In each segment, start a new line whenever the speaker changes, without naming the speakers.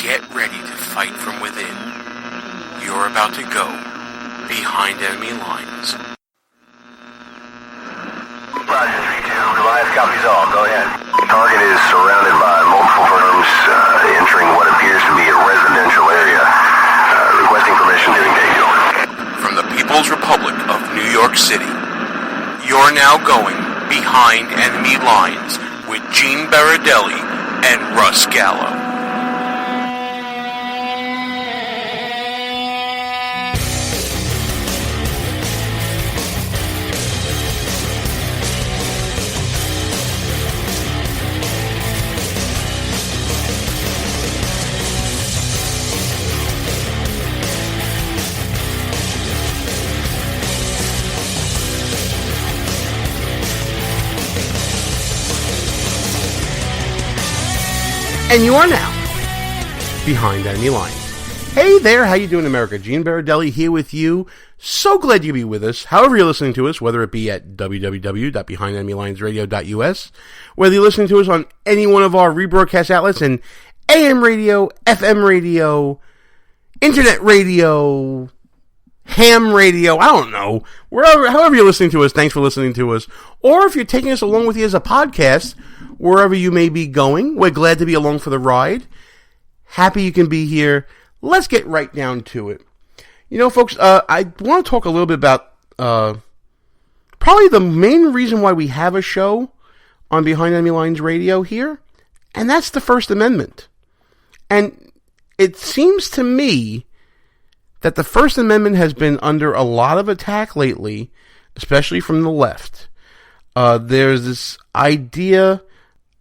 Get ready to fight from within. You're about to go behind enemy lines.
Roger, 3-2. Goliath copies all. Go ahead. Target is surrounded by multiple firms entering what appears to be a residential area. Requesting permission to engage.
From the People's Republic of New York City, you're now going behind enemy lines with Gene Baradelli and Russ Gallo. And you are now behind enemy lines. Hey there, how you doing, America? Gene Baradelli here with you. So glad you could be with us. However you're listening to us, whether it be at www.behindenemylinesradio.us, whether you're listening to us on any one of our rebroadcast outlets and AM radio, FM radio, internet radio, ham radio, I don't know, however you're listening to us, thanks for listening to us. Or if you're taking us along with you as a podcast, wherever you may be going, we're glad to be along for the ride. Happy you can be here. Let's get right down to it. You know, folks, I want to talk a little bit about probably the main reason why we have a show on Behind Enemy Lines Radio here, and that's the First Amendment. And it seems to me that the First Amendment has been under a lot of attack lately, especially from the left. There's this idea,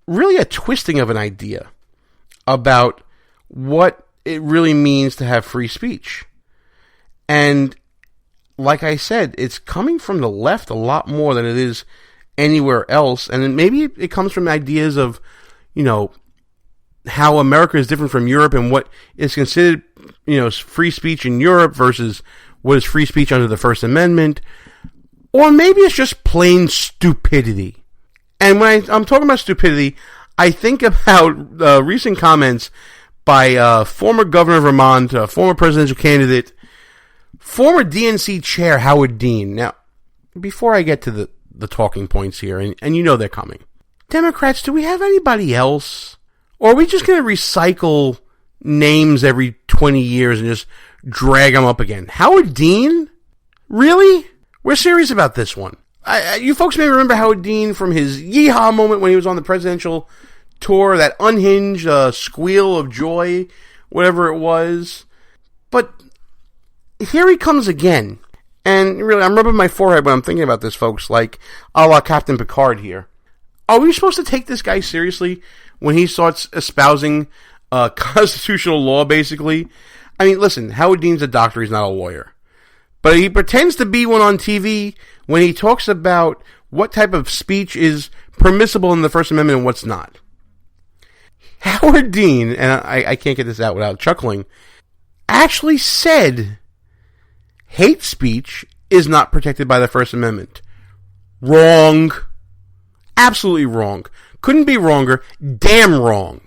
really a twisting of an idea, about what it really means to have free speech. And like I said, it's coming from the left a lot more than it is anywhere else. And maybe it comes from ideas of, you know, how America is different from Europe and what is considered, you know, free speech in Europe versus what is free speech under the First Amendment. Or maybe it's just plain stupidity. And when I'm talking about stupidity, I think about recent comments by former governor of Vermont, former presidential candidate, former DNC chair Howard Dean. Now, before I get to the talking points here, and you know they're coming. Democrats, do we have anybody else? Or are we just going to recycle names every 20 years and just drag them up again? Howard Dean? Really? We're serious about this one. You folks may remember Howard Dean from his yeehaw moment when he was on the presidential tour, that unhinged squeal of joy, whatever it was. But here he comes again. And really, I'm rubbing my forehead when I'm thinking about this, folks, like a la Captain Picard here. Are we supposed to take this guy seriously when he starts espousing constitutional law, basically? I mean, listen, Howard Dean's a doctor, he's not a lawyer. But he pretends to be one on TV when he talks about what type of speech is permissible in the First Amendment and what's not. Howard Dean, and I can't get this out without chuckling, actually said hate speech is not protected by the First Amendment. Wrong. Absolutely wrong. Couldn't be wronger. Damn wrong.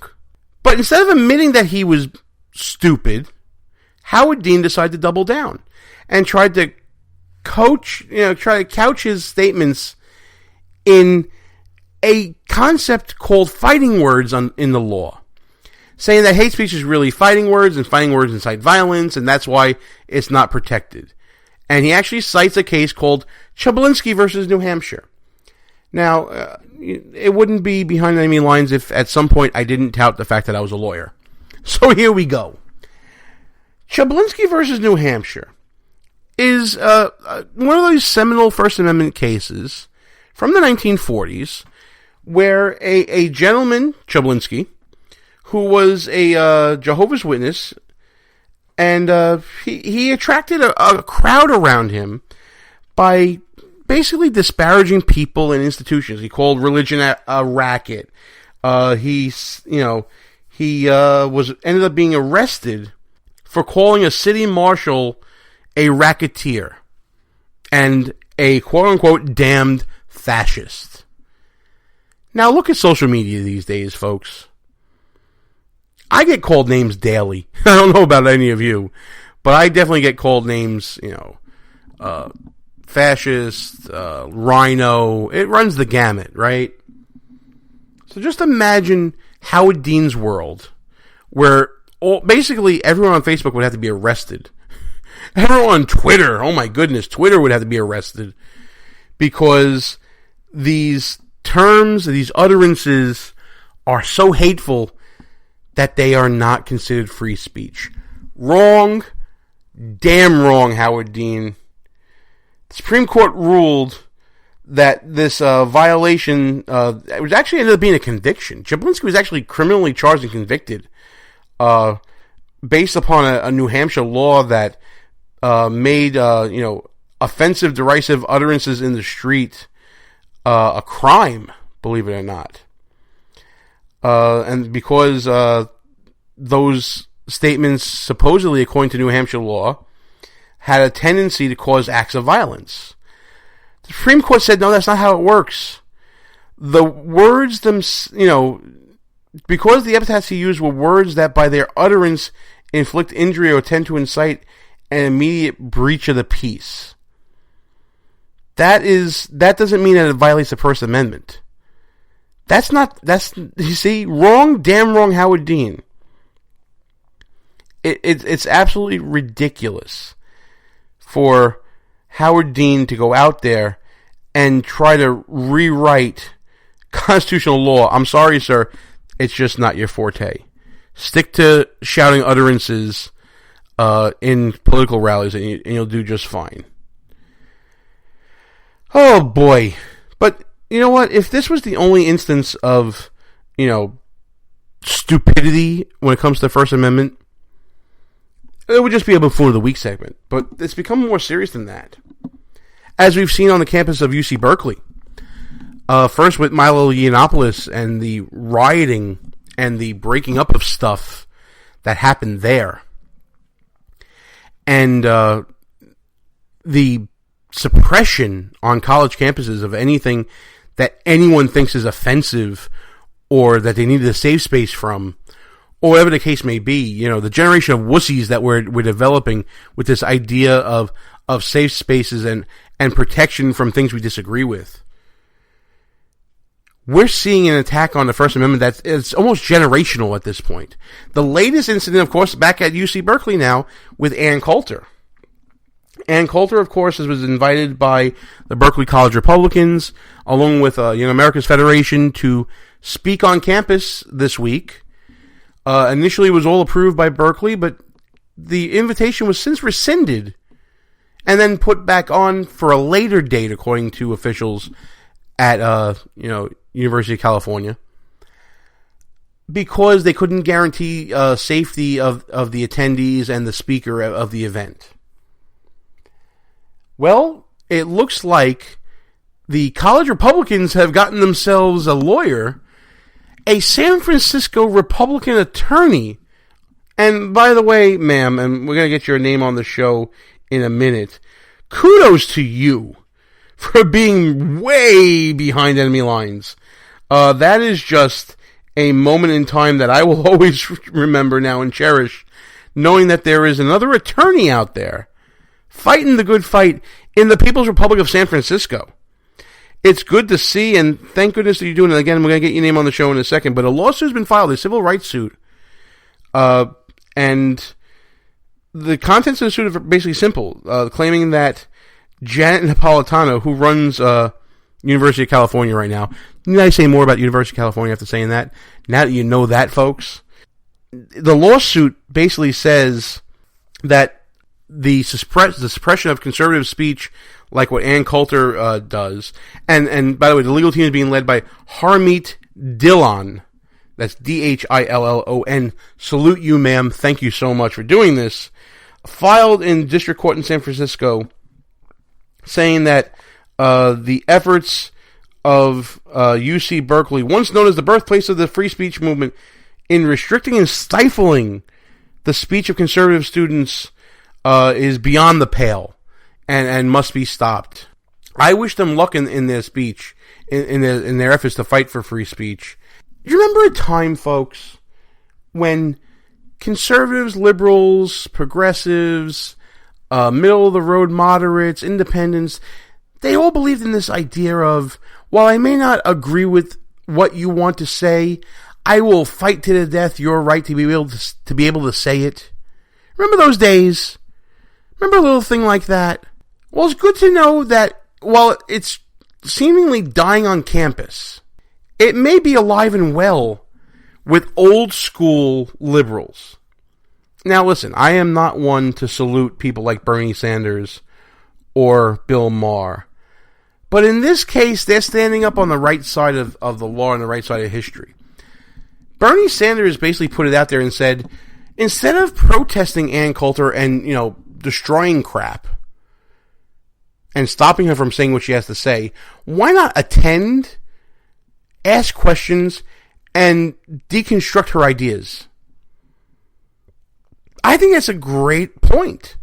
But instead of admitting that he was stupid, Howard Dean decided to double down and tried to couch his statements in a concept called fighting words in the law, saying that hate speech is really fighting words, and fighting words incite violence, and that's why it's not protected. And he actually cites a case called Chablinsky versus New Hampshire. Now, it wouldn't be Behind Enemy Lines if at some point I didn't tout the fact that I was a lawyer. So here we go. Chablinsky versus New Hampshire is one of those seminal First Amendment cases from the 1940s where a gentleman, Chablinsky, who was a Jehovah's Witness, and he attracted a crowd around him by basically disparaging people and institutions. He called religion a racket. He ended up being arrested for calling a city marshal a racketeer and a quote-unquote damned fascist. Now look at social media these days, folks. I get called names daily. I don't know about any of you, but I definitely get called names, fascist, rhino. It runs the gamut, right? So just imagine Howard Dean's world, where basically everyone on Facebook would have to be arrested. Everyone on Twitter, oh my goodness, Twitter would have to be arrested because these terms, these utterances are so hateful that they are not considered free speech. Wrong. Damn wrong, Howard Dean. The Supreme Court ruled that this violation, it was actually ended up being a conviction. Jablinski was actually criminally charged and convicted based upon a New Hampshire law that made, offensive, derisive utterances in the street a crime, believe it or not. And because those statements, supposedly according to New Hampshire law, had a tendency to cause acts of violence. The Supreme Court said, no, that's not how it works. The words because the epithets he used were words that by their utterance inflict injury or tend to incite an immediate breach of the peace. That doesn't mean that it violates the First Amendment. Wrong, damn wrong, Howard Dean. It's absolutely ridiculous for Howard Dean to go out there and try to rewrite constitutional law. I'm sorry, sir. It's just not your forte. Stick to shouting utterances in political rallies, and you'll do just fine. Oh, boy. But you know what? If this was the only instance of, stupidity when it comes to the First Amendment, it would just be a buffoon of the week segment. But it's become more serious than that. As we've seen on the campus of UC Berkeley. First with Milo Yiannopoulos and the rioting and the breaking up of stuff that happened there. And the suppression on college campuses of anything that anyone thinks is offensive or that they needed a safe space from, or whatever the case may be. The generation of wussies that we're developing with this idea of safe spaces and protection from things we disagree with. We're seeing an attack on the First Amendment it's almost generational at this point. The latest incident, of course, back at UC Berkeley now with Ann Coulter. Ann Coulter, of course, was invited by the Berkeley College Republicans, along with America's Federation, to speak on campus this week. Initially, it was all approved by Berkeley, but the invitation was since rescinded and then put back on for a later date, according to officials at University of California, because they couldn't guarantee safety of the attendees and the speaker of the event. Well, it looks like the college Republicans have gotten themselves a lawyer, a San Francisco Republican attorney. And by the way, ma'am, and we're going to get your name on the show in a minute, kudos to you for being way behind enemy lines. That is just a moment in time that I will always remember now and cherish, knowing that there is another attorney out there fighting the good fight in the People's Republic of San Francisco. It's good to see, and thank goodness that you're doing it. Again, we're going to get your name on the show in a second, but a lawsuit has been filed, a civil rights suit. And the contents of the suit are basically simple, claiming that Janet Napolitano, who runs University of California right now, need I say more about University of California after saying that? Now that you know that, folks, the lawsuit basically says that the suppression of conservative speech, like what Ann Coulter does, and by the way, the legal team is being led by Harmeet Dhillon. That's Dhillon. Salute you, ma'am. Thank you so much for doing this. Filed in district court in San Francisco, saying that the efforts of UC Berkeley, once known as the birthplace of the free speech movement, in restricting and stifling the speech of conservative students is beyond the pale and must be stopped. I wish them luck in their speech, in their efforts to fight for free speech. Do you remember a time, folks, when conservatives, liberals, progressives, middle-of-the-road moderates, independents, they all believed in this idea of, while I may not agree with what you want to say, I will fight to the death your right to be able to say it. Remember those days? Remember a little thing like that? Well, it's good to know that while it's seemingly dying on campus, it may be alive and well with old school liberals. Now listen, I am not one to salute people like Bernie Sanders or Bill Maher. But in this case, they're standing up on the right side of the law and the right side of history. Bernie Sanders basically put it out there and said, instead of protesting Ann Coulter and, destroying crap and stopping her from saying what she has to say, why not attend, ask questions, and deconstruct her ideas? I think that's a great point.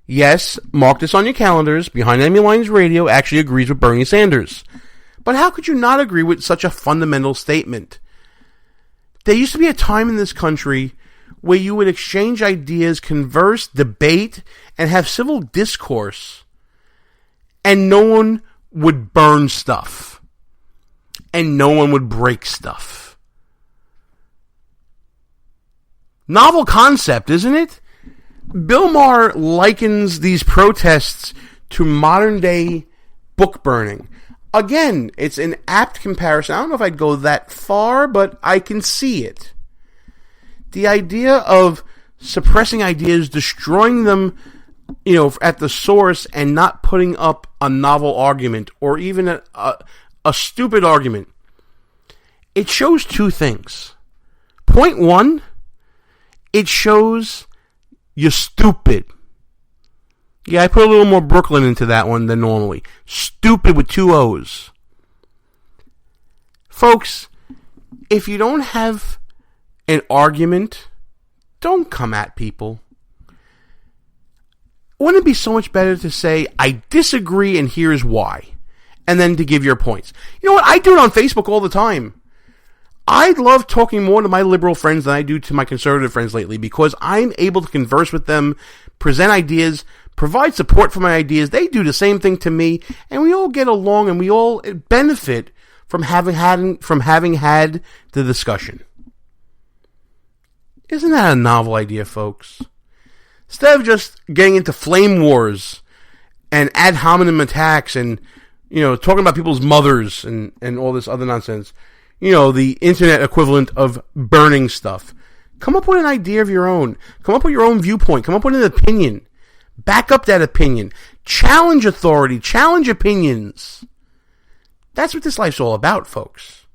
Yes, mark this on your calendars. Behind Enemy Lines Radio actually agrees with Bernie Sanders. But how could you not agree with such a fundamental statement? There used to be a time in this country where you would exchange ideas, converse, debate, and have civil discourse, and no one would burn stuff, and no one would break stuff. Novel concept, isn't it? Bill Maher likens these protests to modern-day book burning. Again, it's an apt comparison. I don't know if I'd go that far, but I can see it. The idea of suppressing ideas, destroying them, at the source, and not putting up a novel argument or even a stupid argument. It shows two things. Point one, it shows you're stupid. Yeah, I put a little more Brooklyn into that one than normally. Stupid with two O's. Folks, if you don't have an argument, don't come at people. Wouldn't it be so much better to say, I disagree and here's why, and then to give your points? You know what? I do it on Facebook all the time. I love talking more to my liberal friends than I do to my conservative friends lately because I'm able to converse with them, present ideas, provide support for my ideas. They do the same thing to me, and we all get along and we all benefit from having had the discussion. Isn't that a novel idea, folks? Instead of just getting into flame wars and ad hominem attacks and, talking about people's mothers and all this other nonsense, the internet equivalent of burning stuff. Come up with an idea of your own. Come up with your own viewpoint. Come up with an opinion. Back up that opinion. Challenge authority. Challenge opinions. That's what this life's all about, folks.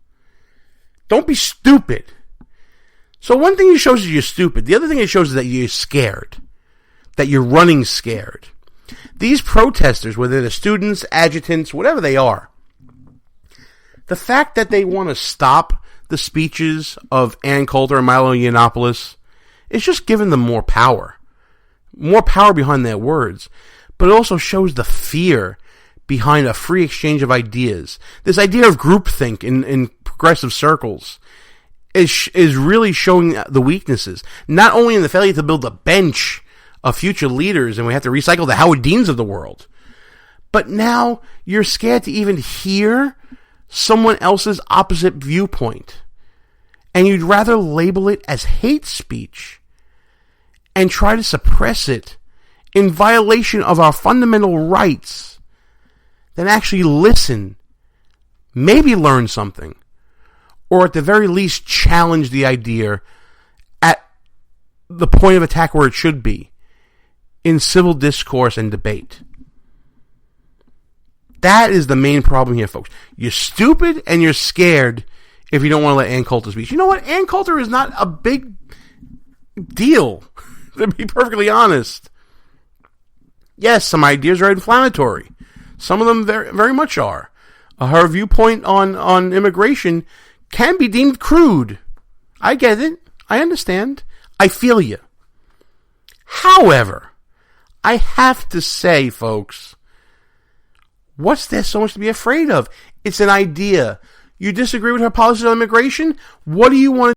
Don't be stupid. So one thing it shows is you're stupid. The other thing it shows is that you're scared. That you're running scared. These protesters, whether they're students, adjutants, whatever they are, the fact that they want to stop the speeches of Ann Coulter and Milo Yiannopoulos is just giving them more power behind their words. But it also shows the fear behind a free exchange of ideas. This idea of groupthink in progressive circles is really showing the weaknesses, not only in the failure to build a bench of future leaders, and we have to recycle the Howard Deans of the world, but now you're scared to even hear someone else's opposite viewpoint, and you'd rather label it as hate speech and try to suppress it in violation of our fundamental rights than actually listen, maybe learn something, or at the very least challenge the idea at the point of attack where it should be, in civil discourse and debate. That is the main problem here, folks. You're stupid and you're scared if you don't want to let Ann Coulter speak. You know what? Ann Coulter is not a big deal, to be perfectly honest. Yes, some ideas are inflammatory. Some of them very, very much are. Her viewpoint on immigration can be deemed crude. I get it. I understand. I feel you. However, I have to say, folks, what's there so much to be afraid of? It's an idea. You disagree with her policies on immigration? What do you want to